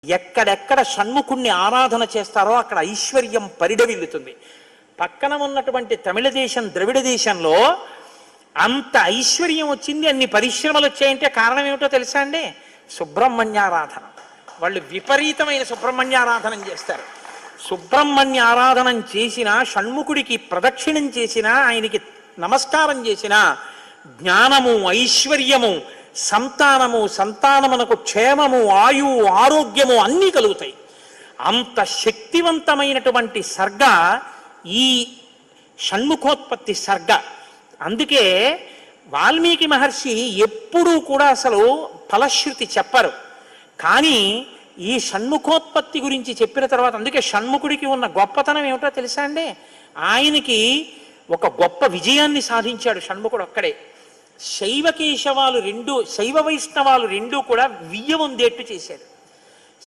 ఎక్కడెక్కడ షణ్ముఖుణ్ణి ఆరాధన చేస్తారో అక్కడ ఐశ్వర్యం పరిడవిల్లుతుంది. పక్కన ఉన్నటువంటి తమిళ దేశం, ద్రవిడ దేశంలో అంత ఐశ్వర్యం వచ్చింది, అన్ని పరిశ్రమలు వచ్చాయంటే కారణం ఏమిటో తెలుసా అండి? సుబ్రహ్మణ్యారాధన. వాళ్ళు విపరీతమైన సుబ్రహ్మణ్యారాధనం చేస్తారు. సుబ్రహ్మణ్య ఆరాధనం చేసినా, షణ్ముఖుడికి ప్రదక్షిణం చేసినా, ఆయనకి నమస్కారం చేసినా జ్ఞానము, ఐశ్వర్యము, సంతానము, సంతానమునకు క్షేమము, ఆయువు, ఆరోగ్యము అన్నీ కలుగుతాయి. అంత శక్తివంతమైనటువంటి సర్గ ఈ షణ్ముఖోత్పత్తి సర్గ. అందుకే వాల్మీకి మహర్షి ఎప్పుడూ కూడా అసలు ఫలశ్రుతి చెప్పరు. కానీ ఈ షణ్ముఖోత్పత్తి గురించి చెప్పిన తర్వాత, అందుకే షణ్ముఖుడికి ఉన్న గొప్పతనం ఏమిటో తెలుసా అండి? ఆయనకి ఒక గొప్ప విజయాన్ని సాధించాడు షణ్ముఖుడు ఒక్కడే. శైవ కేశవాలు రెండు, శైవ వైష్ణవాలు రెండూ కూడా వియ్య పొందేట్టు చేశాడు.